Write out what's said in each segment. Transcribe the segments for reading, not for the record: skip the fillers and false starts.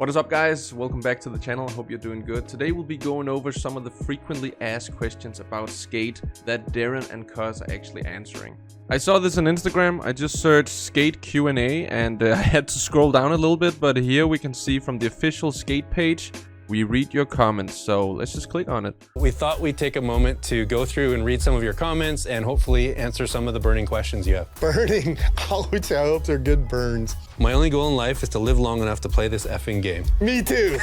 What is up, guys? Welcome back to the channel. I hope you're doing good. Today we'll be going over some of the frequently asked questions about Skate that Darren and Cuz are actually answering. I saw this on Instagram. I just searched Skate Q&A and I had to scroll down a little bit, but here we can see from the official Skate page, we read your comments, so let's just click on it. We thought we'd take a moment to go through and read some of your comments and hopefully answer some of the burning questions you have. Burning? I hope they're good burns. My only goal in life is to live long enough to play this effing game. Me too.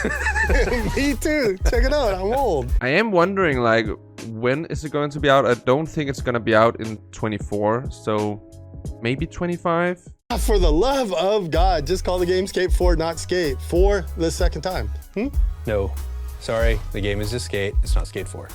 Me too. Check it out, I'm old. I am wondering, like, when is it going to be out? I don't think it's going to be out in 24, so maybe 25? For the love of God, just call the game Skate 4, not Skate, for the second time. No, sorry, the game is just Skate, it's not Skate 4.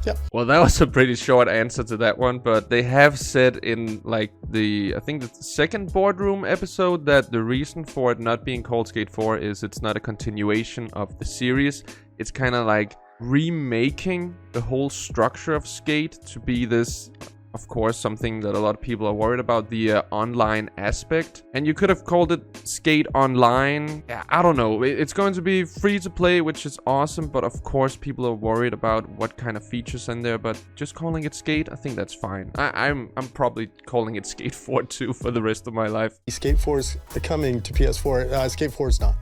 Yep. Well, that was a pretty short answer to that one, but they have said in like I think the second boardroom episode that the reason for it not being called Skate 4 is it's not a continuation of the series. It's kind of like remaking the whole structure of Skate to be this, of course, something that a lot of people are worried about, the online aspect. And you could have called it Skate Online. Yeah, I don't know. It's going to be free to play, which is awesome. But of course, people are worried about what kind of features in there. But just calling it Skate, I think that's fine. I'm probably calling it Skate 4 too for the rest of my life. Skate 4 is coming to PS4. Skate 4 is not.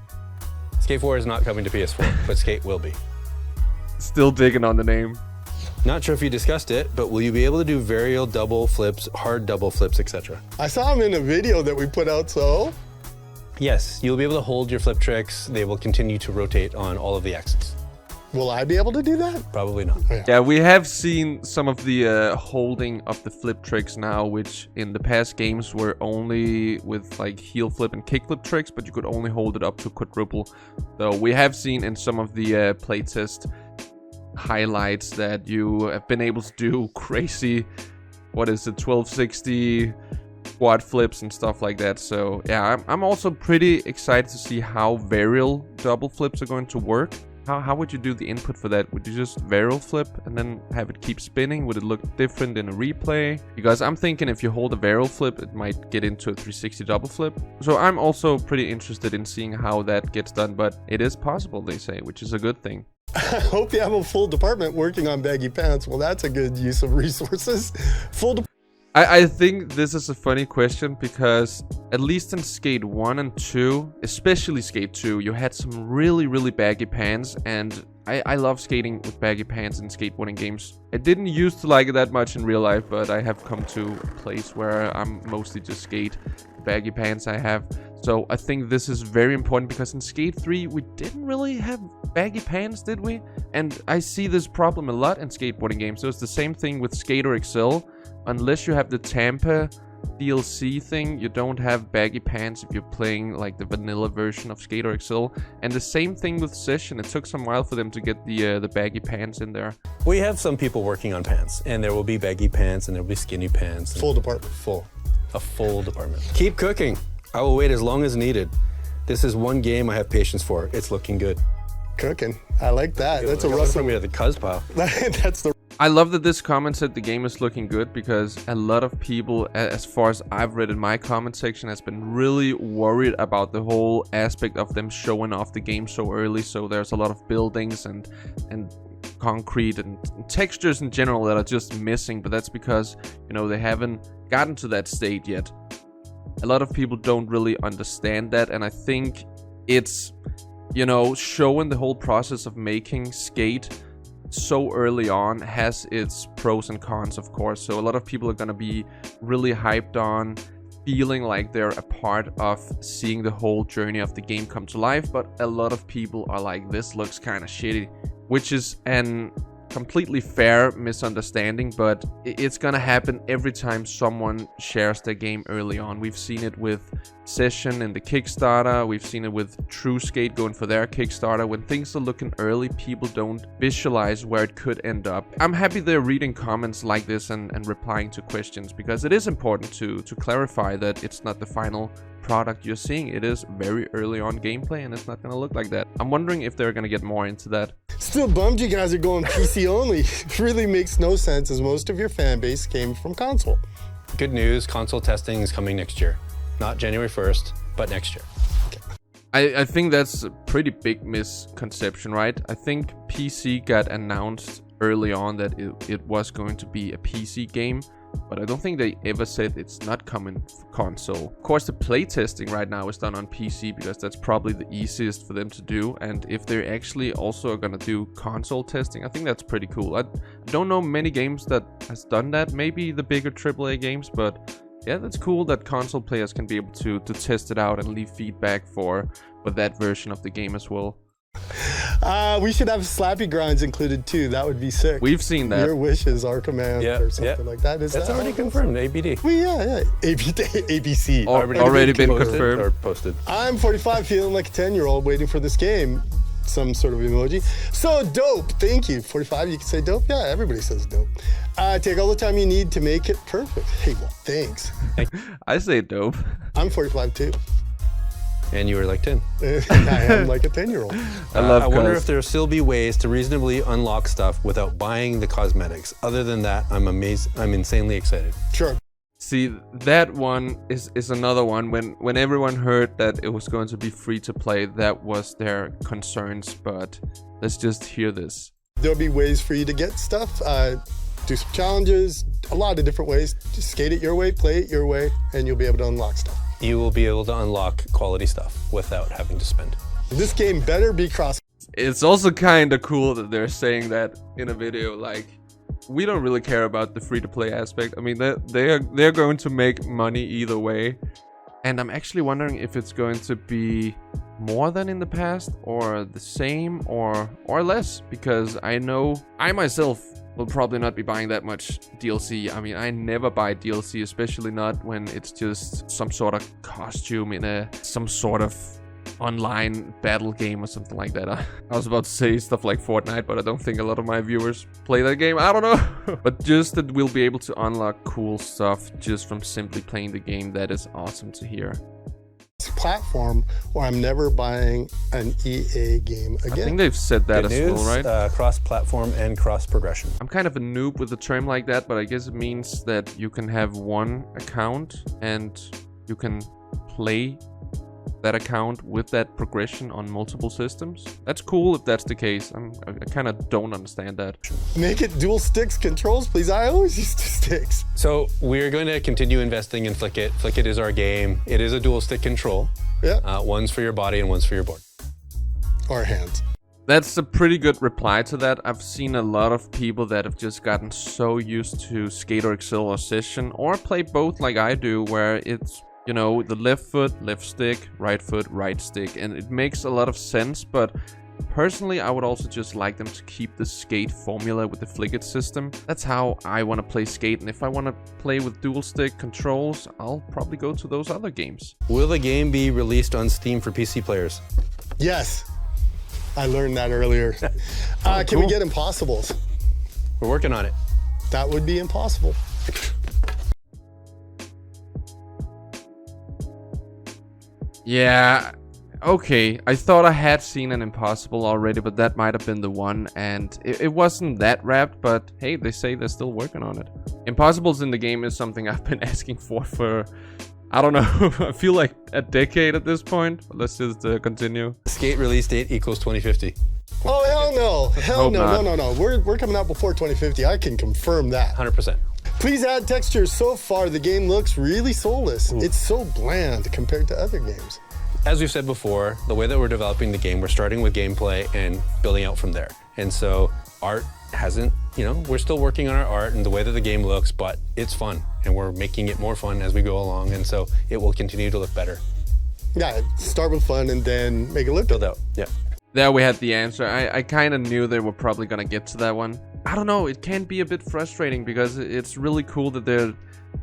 Skate 4 is not coming to PS4, but Skate will be. Still digging on the name. Not sure if you discussed it, but will you be able to do varial double flips, hard double flips, etc.? I saw him in a video that we put out, so? Yes, you'll be able to hold your flip tricks. They will continue to rotate on all of the axes. Will I be able to do that? Probably not. Oh, yeah, we have seen some of the holding of the flip tricks now, which in the past games were only with like heel flip and kick flip tricks, but you could only hold it up to quadruple. So we have seen in some of the playtest highlights that you have been able to do crazy, what is it, 1260 quad flips and stuff like that. So yeah, I'm also pretty excited to see how varial double flips are going to work. How would you do the input for that? Would you just varial flip and then have it keep spinning? Would it look different in a replay? Because I'm thinking if you hold a varial flip, it might get into a 360 double flip. So I'm also pretty interested in seeing how that gets done, but it is possible, they say, which is a good thing. I hope you have a full department working on baggy pants. Well, that's a good use of resources. I think this is a funny question because at least in Skate 1 and 2, especially Skate 2, you had some really baggy pants, and I love skating with baggy pants in skateboarding games. I didn't used to like it that much in real life, but I have come to a place where I'm mostly just skate baggy pants I have. So I think this is very important because in Skate 3, we didn't really have baggy pants, did we? And I see this problem a lot in skateboarding games. So it's the same thing with Skater XL. Unless you have the Tampa DLC thing, you don't have baggy pants if you're playing like the vanilla version of Skater XL. And the same thing with Session. It took some while for them to get the baggy pants in there. We have some people working on pants, and there will be baggy pants and there will be skinny pants. Full department. A full department. Keep cooking. I will wait as long as needed. This is one game I have patience for. It's looking good. Cooking. I like that. That's a rough from me at the Cuz pile. That's the. I love that this comment said the game is looking good because a lot of people, as far as I've read in my comment section, has been really worried about the whole aspect of them showing off the game so early. So there's a lot of buildings and concrete and textures in general that are just missing. But that's because, you know, they haven't gotten to that state yet. A lot of people don't really understand that, and I think it's, you know, showing the whole process of making Skate so early on has its pros and cons, of course. So a lot of people are gonna be really hyped on feeling like they're a part of seeing the whole journey of the game come to life, but a lot of people are like, this looks kind of shitty, which is an completely fair misunderstanding, but it's gonna happen every time someone shares their game early on. We've seen it with Session in the Kickstarter. We've seen it with True Skate going for their Kickstarter. When things are looking early, people don't visualize where it could end up. I'm happy they're reading comments like this and replying to questions, because it is important to clarify that it's not the final product you're seeing. It is very early on gameplay, and it's not gonna look like that. I'm wondering if they're gonna get more into that. Still bummed you guys are going PC only. It really makes no sense, as most of your fan base came from console. Good news, console testing is coming next year. Not January 1st, but next year. I think that's a pretty big misconception, right? I think PC got announced early on that it was going to be a PC game, but I don't think they ever said it's not coming for console. Of course, the playtesting right now is done on PC because that's probably the easiest for them to do. And if they're actually also gonna do console testing, I think that's pretty cool. I don't know many games that has done that. Maybe the bigger AAA games, but yeah, that's cool that console players can be able to test it out and leave feedback for that version of the game as well. We should have slappy grinds included too. That would be sick. We've seen that. Your wishes are command or something like that. That's already confirmed. ABD. Well, yeah. ABC. Already been confirmed. Or posted. I'm 45, feeling like a 10-year-old waiting for this game. Some sort of emoji. So dope. Thank you. 45, you can say dope? Yeah, everybody says dope. Take all the time you need to make it perfect. Hey, well, thanks. I say dope. I'm 45 too. And you were like 10. I am like a 10-year-old. I wonder if there'll still be ways to reasonably unlock stuff without buying the cosmetics. Other than that, I'm insanely excited. Sure. See, that one is another one. When everyone heard that it was going to be free to play, that was their concerns. But let's just hear this. There'll be ways for you to get stuff. Do some challenges, a lot of different ways. Just skate it your way, play it your way, and you'll be able to unlock stuff. You will be able to unlock quality stuff without having to spend. This game better be cross. It's also kind of cool that they're saying that in a video. Like, we don't really care about the free-to-play aspect. I mean, they're going to make money either way. And I'm actually wondering if it's going to be more than in the past, or the same, or less. Because I know I myself will probably not be buying that much DLC. I mean, I never buy DLC, especially not when it's just some sort of costume in some sort of online battle game or something like that. I was about to say stuff like Fortnite, but I don't think a lot of my viewers play that game. I don't know. But just that we'll be able to unlock cool stuff just from simply playing the game, that is awesome to hear. Platform, or I'm never buying an EA game again. I think they've said that Good as news, well, right? Cross-platform and cross-progression. I'm kind of a noob with a term like that, but I guess it means that you can have one account and you can play that account with that progression on multiple systems. That's cool if that's the case. I kind of don't understand that. Make it dual sticks controls, please. I always used to sticks. So we're going to continue investing in Flickit. Flickit is our game. It is a dual stick control. Yeah. One's for your body and one's for your board. Or hands. That's a pretty good reply to that. I've seen a lot of people that have just gotten so used to Skate or Excel or Session, or play both like I do, where it's, you know, the left foot, left stick, right foot, right stick. And it makes a lot of sense, but personally, I would also just like them to keep the Skate formula with the Flickit system. That's how I want to play Skate, and if I want to play with dual stick controls, I'll probably go to those other games. Will the game be released on Steam for PC players? Yes. I learned that earlier. Can we get Impossibles? We're working on it. That would be impossible. Yeah, okay. I thought I had seen an Impossible already, but that might have been the one, and it wasn't that wrapped, but hey, they say they're still working on it. Impossibles in the game is something I've been asking for I don't know, I feel like a decade at this point. But let's just continue. Skate release date equals 2050. Oh, hell no. Hell Hope no. not. We're coming out before 2050. I can confirm that. 100%. Please add textures. So far, the game looks really soulless. Ooh. It's so bland compared to other games. As we've said before, the way that we're developing the game, we're starting with gameplay and building out from there. And so art hasn't, we're still working on our art and the way that the game looks, but it's fun. And we're making it more fun as we go along. And so it will continue to look better. Yeah, start with fun and then make it look build out. Yeah. There we had the answer. I kind of knew they were probably going to get to that one. I don't know, it can be a bit frustrating because it's really cool that they're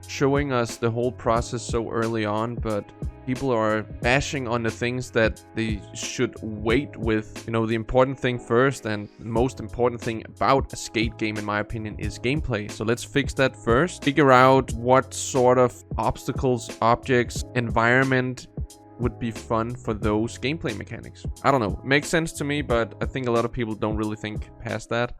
showing us the whole process so early on, but people are bashing on the things that they should wait with. The important thing first, and the most important thing about a skate game, in my opinion, is gameplay. So let's fix that first. Figure out what sort of obstacles, objects, environment would be fun for those gameplay mechanics. I don't know, it makes sense to me, but I think a lot of people don't really think past that.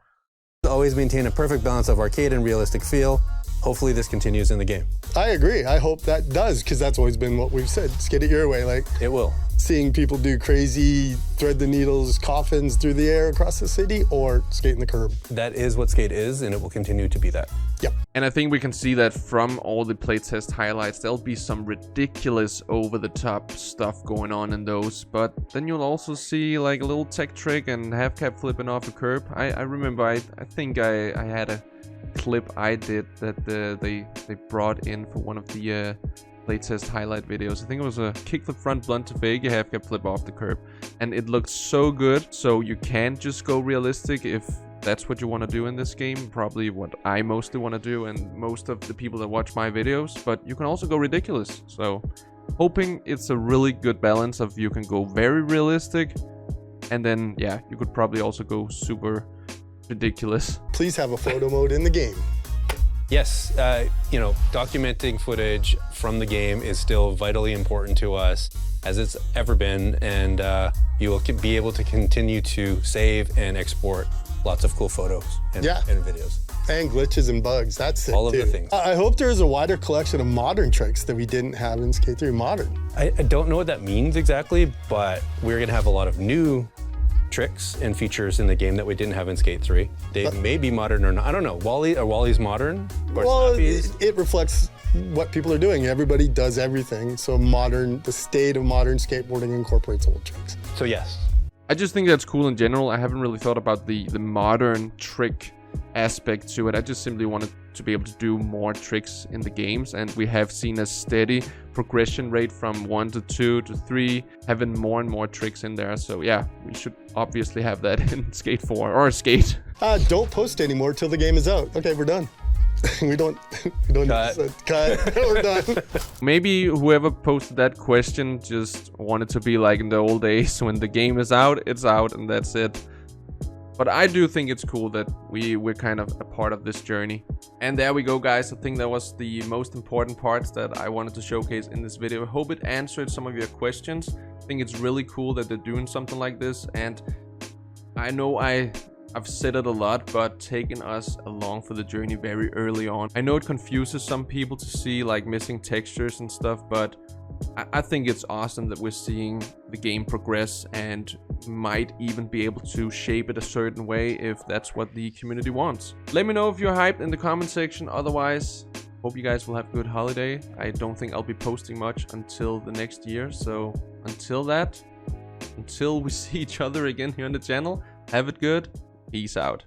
Always maintain a perfect balance of arcade and realistic feel. Hopefully this continues in the game. I agree. I hope that does, because that's always been what we've said. Skate it your way. It will. seeing people do crazy thread the needles coffins through the air across the city, or skating the curb. That is what skate is, and it will continue to be that. Yep. And I think we can see that from all the playtest highlights, there'll be some ridiculous over-the-top stuff going on in those. But then you'll also see like a little tech trick and half-cap flipping off a curb. I remember, I think I had a clip I did that they brought in for one of the playtest highlight videos. I think it was a kickflip front blunt to fake a half-cap flip off the curb. And it looked so good, so you can't just go realistic if that's what you want to do in this game. Probably what I mostly want to do and most of the people that watch my videos, but you can also go ridiculous. So hoping it's a really good balance of you can go very realistic, and then yeah, you could probably also go super ridiculous. Please have a photo mode in the game. Yes, you know, documenting footage from the game is still vitally important to us, as it's ever been, and you will be able to continue to save and export lots of cool photos and videos. And glitches and bugs, that's it. All of too. the things. I hope there's a wider collection of modern tricks that we didn't have in Skate 3 Modern. I don't know what that means exactly, but we're gonna have a lot of new tricks and features in the game that we didn't have in Skate 3. They may be modern or not. I don't know. Wally's modern? Or well, it reflects what people are doing. Everybody does everything. So the state of modern skateboarding incorporates old tricks. So yes. I just think that's cool in general. I haven't really thought about the modern trick aspect to it. I just simply wanted to be able to do more tricks in the games, and we have seen a steady progression rate from 1 to 2 to 3, having more and more tricks in there. So yeah, we should obviously have that in Skate 4 or Skate. Don't post anymore till the game is out. Okay, we're done. we don't cut. We're done. Maybe whoever posted that question just wanted to be like in the old days when the game is out, it's out, and that's it. But I do think it's cool that we're kind of a part of this journey. And there we go, guys. I think that was the most important parts that I wanted to showcase in this video. I hope it answered some of your questions. I think it's really cool that they're doing something like this. And I know I've said it a lot, but taking us along for the journey very early on. I know it confuses some people to see like missing textures and stuff, but I think it's awesome that we're seeing the game progress and might even be able to shape it a certain way if that's what the community wants. Let me know if you're hyped in the comment section. Otherwise, hope you guys will have a good holiday. I don't think I'll be posting much until the next year. So until we see each other again here on the channel, have it good. Peace out.